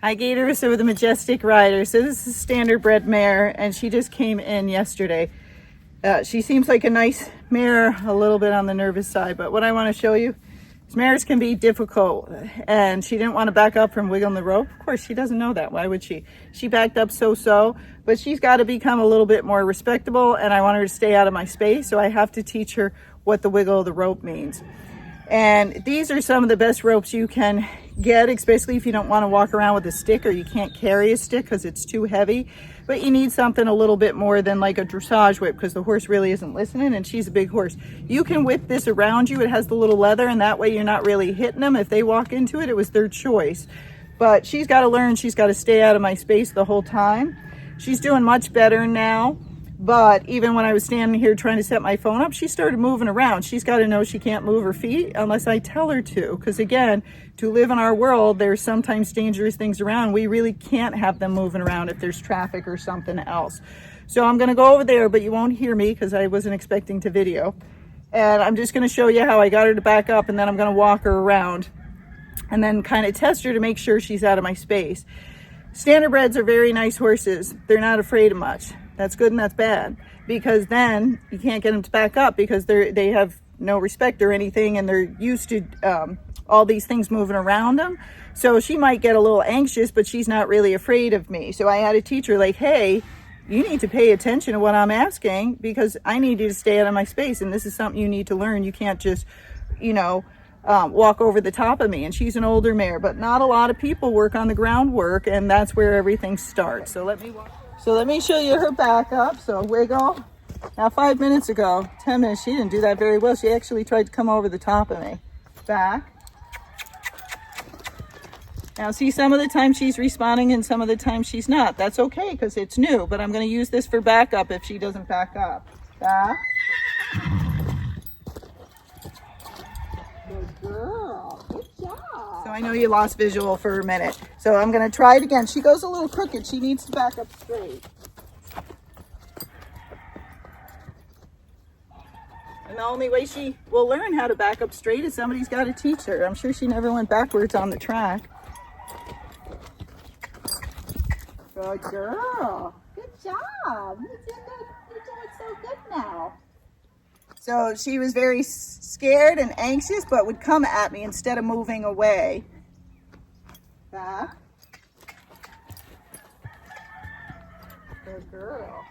Hi, Gaye DeRusso with the Majestic rider. So this is Standardbred Mare, and she just came in yesterday. She seems like a nice mare, a little bit on the nervous side, but what I want to show you is mares can be difficult, and she didn't want to back up from wiggling the rope. Of course, she doesn't know that. Why would she? She backed up so, but she's got to become a little bit more respectable, and I want her to stay out of my space, so I have to teach her what the wiggle of the rope means. And these are some of the best ropes you can get, especially if you don't want to walk around with a stick or you can't carry a stick because it's too heavy. But you need something a little bit more than like a dressage whip because the horse really isn't listening, and she's a big horse. You can whip this around you. It has the little leather, and that way you're not really hitting them. If they walk into it, it was their choice. But she's got to learn. She's got to stay out of my space the whole time. She's doing much better now. But even when I was standing here trying to set my phone up, she started moving around. She's got to know she can't move her feet unless I tell her to. Because again, to live in our world, there's sometimes dangerous things around. We really can't have them moving around if there's traffic or something else. So I'm going to go over there, but you won't hear me because I wasn't expecting to video. And I'm just going to show you how I got her to back up, and then I'm going to walk her around and then kind of test her to make sure she's out of my space. Standardbreds are very nice horses. They're not afraid of much. That's good and that's bad, because then you can't get them to back up because they have no respect or anything, and they're used to all these things moving around them. So she might get a little anxious, but she's not really afraid of me. So I had to teach her, like, hey, you need to pay attention to what I'm asking because I need you to stay out of my space, and this is something you need to learn. You can't just, walk over the top of me. And she's an older mare, but not a lot of people work on the groundwork, and that's where everything starts. So let me show you her backup. So wiggle. Now 5 minutes ago, 10 minutes, she didn't do that very well. She actually tried to come over the top of me. Back. Now see, some of the time she's responding and some of the time she's not. That's okay because it's new, but I'm going to use this for backup if she doesn't back up. Back. Good girl. Good job. So I know you lost visual for a minute. So I'm going to try it again. She goes a little crooked. She needs to back up straight. And the only way she will learn how to back up straight is somebody's got to teach her. I'm sure she never went backwards on the track. Good girl. Good job. You're doing so good now. So she was very scared and anxious, but would come at me instead of moving away. Back. Good girl.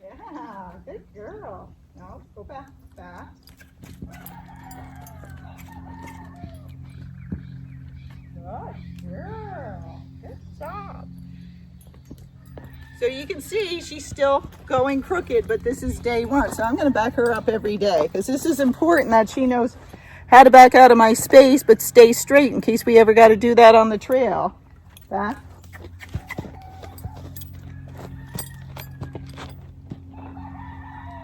Yeah, good girl. No, go back, back. Good girl. Good job. So you can see she's still going crooked, but this is day one. So I'm going to back her up every day because this is important that she knows how to back out of my space but stay straight in case we ever got to do that on the trail. Back.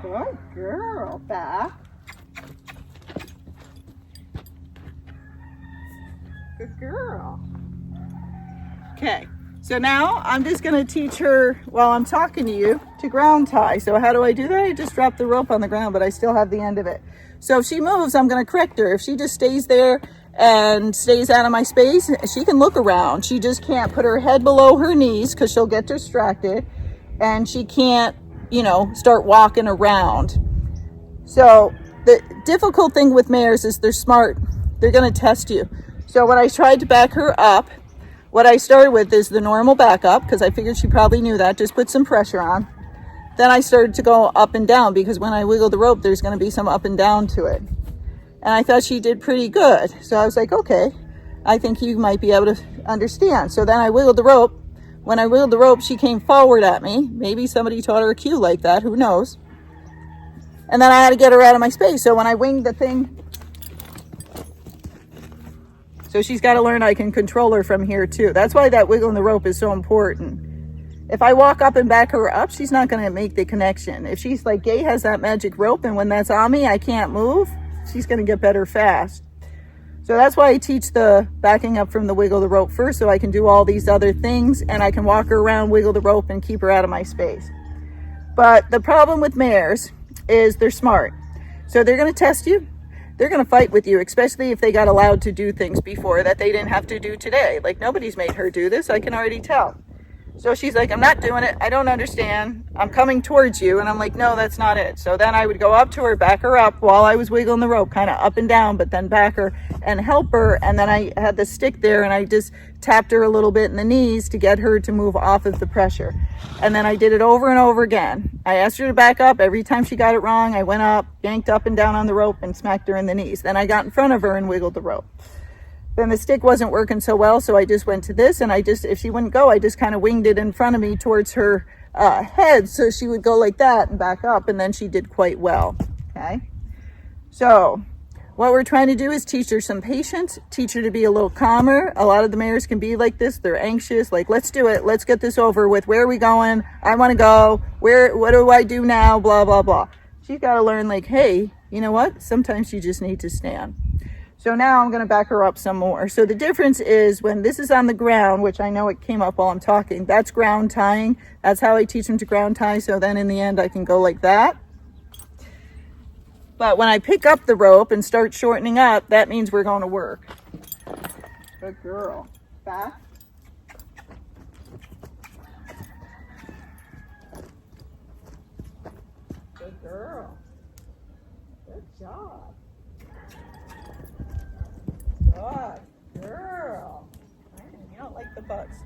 Good girl. Back. Good girl. Okay. So now I'm just going to teach her while I'm talking to you to ground tie. So how do I do that? I just drop the rope on the ground, but I still have the end of it. So if she moves, I'm going to correct her. If she just stays there and stays out of my space, she can look around. She just can't put her head below her knees because she'll get distracted, and she can't, start walking around. So the difficult thing with mares is they're smart. They're going to test you. So when I tried to back her up, what I started with is the normal backup because I figured she probably knew that. Just put some pressure on. Then I started to go up and down because when I wiggle the rope, there's going to be some up and down to it. And I thought she did pretty good. So I was like, okay, I think you might be able to understand. So then I wiggled the rope. When I wiggled the rope, she came forward at me. Maybe somebody taught her a cue like that. Who knows? And then I had to get her out of my space. So when I winged the thing, so she's got to learn I can control her from here too. That's why that wiggling the rope is so important. If I walk up and back her up, she's not going to make the connection. If she's like Gaye has that magic rope, and when that's on me, I can't move, she's going to get better fast. So that's why I teach the backing up from the wiggle the rope first, so I can do all these other things, and I can walk her around, wiggle the rope, and keep her out of my space. But the problem with mares is they're smart. So they're going to test you. they're going to fight with you, especially if they got allowed to do things before that they didn't have to do today. Like, nobody's made her do this. I can already tell. So she's like, I'm not doing it. I don't understand. I'm coming towards you. And I'm like, no, that's not it. So then I would go up to her, back her up while I was wiggling the rope, kind of up and down, but then back her and help her. And then I had the stick there and I just tapped her a little bit in the knees to get her to move off of the pressure. And then I did it over and over again. I asked her to back up. Every time she got it wrong, I went up, yanked up and down on the rope and smacked her in the knees. Then I got in front of her and wiggled the rope. Then the stick wasn't working so well, so I just went to this, and if she wouldn't go, I just kind of winged it in front of me towards her head, so she would go like that and back up, and then she did quite well, okay? So what we're trying to do is teach her some patience, teach her to be a little calmer. A lot of the mares can be like this. They're anxious, like, let's do it. Let's get this over with. Where are we going? I want to go. What do I do now? Blah, blah, blah. She's got to learn, like, hey, you know what? Sometimes you just need to stand. So now I'm going to back her up some more. So the difference is when this is on the ground, which I know it came up while I'm talking, that's ground tying. That's how I teach them to ground tie. So then in the end, I can go like that. But when I pick up the rope and start shortening up, that means we're going to work. Good girl. Back. Good girl. Good job. Good girl. You don't like the bugs.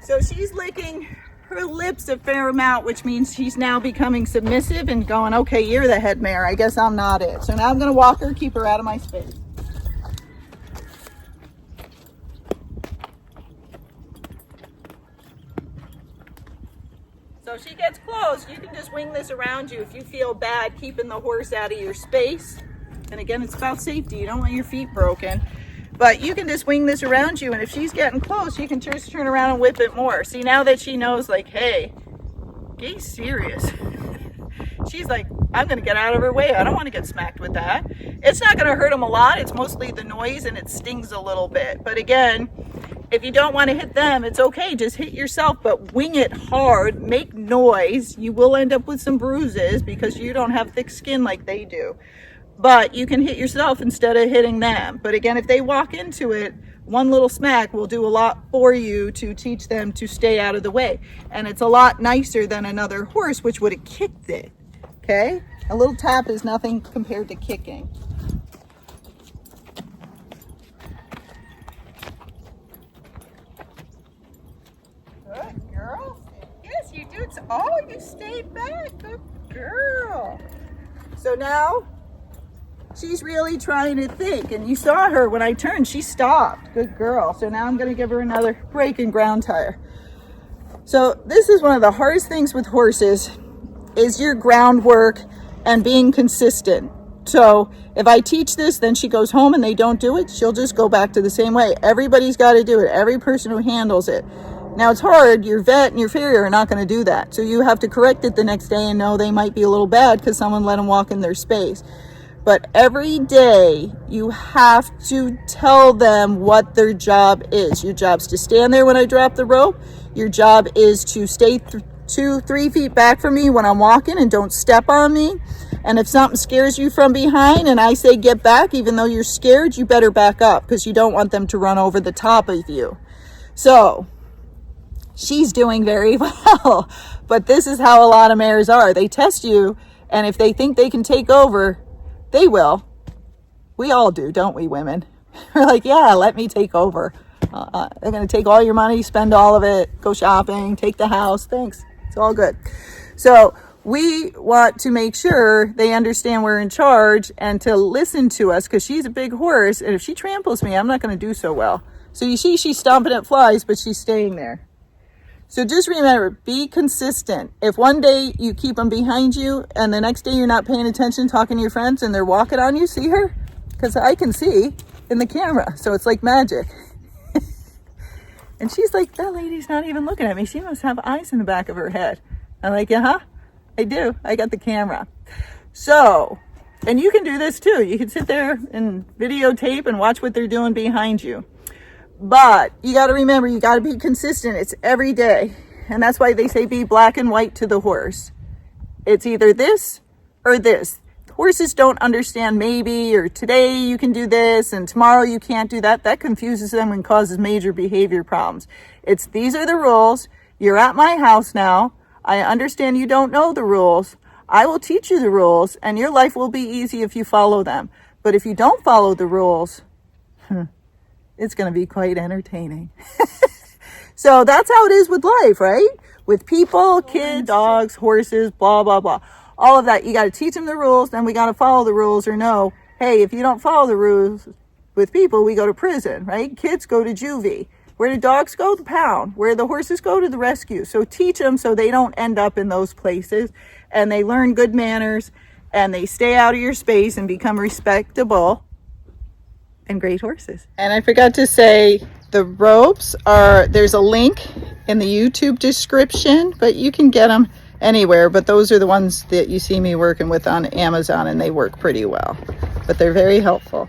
So she's licking her lips a fair amount, which means she's now becoming submissive and going, okay, you're the head mare. I guess I'm not it. So now I'm going to walk her, keep her out of my space. So if she gets close, you can just wing this around you if you feel bad keeping the horse out of your space. And again, it's about safety. You don't want your feet broken. But you can just wing this around you. And if she's getting close, you can just turn around and whip it more. See, now that she knows, like, hey, Gay's serious. She's like, I'm going to get out of her way. I don't want to get smacked with that. It's not going to hurt them a lot. It's mostly the noise and it stings a little bit. But again, if you don't want to hit them, it's okay. Just hit yourself, but wing it hard. Make noise. You will end up with some bruises because you don't have thick skin like they do. But you can hit yourself instead of hitting them. But again, if they walk into it, one little smack will do a lot for you to teach them to stay out of the way. And it's a lot nicer than another horse, which would have kicked it. Okay? A little tap is nothing compared to kicking. Good girl. Yes, you do. Oh, you stayed back. Good girl. So now she's really trying to think, and you saw her when I turned, she stopped. Good girl. So now I'm going to give her another break and ground tire. So this is one of the hardest things with horses is your groundwork and being consistent. So if I teach this, then she goes home and they don't do it, she'll just go back to the same way. Everybody's got to do it. Every person who handles it. Now it's hard. Your vet and your farrier are not going to do that. So you have to correct it the next day and know they might be a little bad because someone let them walk in their space. But every day you have to tell them what their job is. Your job's to stand there when I drop the rope. Your job is to stay 2-3 feet back from me when I'm walking and don't step on me. And if something scares you from behind and I say get back, even though you're scared, you better back up because you don't want them to run over the top of you. So she's doing very well. But this is how a lot of mares are. They test you, and if they think they can take over, they will. We all do, don't we, women? We're like, yeah, let me take over. They're going to take all your money, spend all of it, go shopping, take the house. Thanks. It's all good. So we want to make sure they understand we're in charge and to listen to us because she's a big horse. And if she tramples me, I'm not going to do so well. So you see she's stomping at flies, but she's staying there. So just remember, be consistent. If one day you keep them behind you and the next day you're not paying attention, talking to your friends, and they're walking on you, see her? Because I can see in the camera. So it's like magic. And she's like, that lady's not even looking at me. She must have eyes in the back of her head. I'm like, yeah, I do. I got the camera. So, and you can do this too. You can sit there and videotape and watch what they're doing behind you. But you got to remember, you got to be consistent. It's every day. And that's why they say be black and white to the horse. It's either this or this. The horses don't understand maybe, or today you can do this and tomorrow you can't do that. That confuses them and causes major behavior problems. It's, these are the rules. You're at my house now. I understand you don't know the rules. I will teach you the rules, and your life will be easy if you follow them. But if you don't follow the rules, it's going to be quite entertaining. So that's how it is with life, right? With people, kids, dogs, horses, blah, blah, blah. All of that. You got to teach them the rules, then we got to follow the rules, or no, hey, if you don't follow the rules with people, we go to prison, right? Kids go to juvie. Where do dogs go? The pound. Where the horses go? To the rescue. So teach them so they don't end up in those places, and they learn good manners, and they stay out of your space and become respectable and great horses. And I forgot to say, the ropes are, there's a link in the YouTube description, but you can get them anywhere. But those are the ones that you see me working with on Amazon, and they work pretty well. But they're very helpful.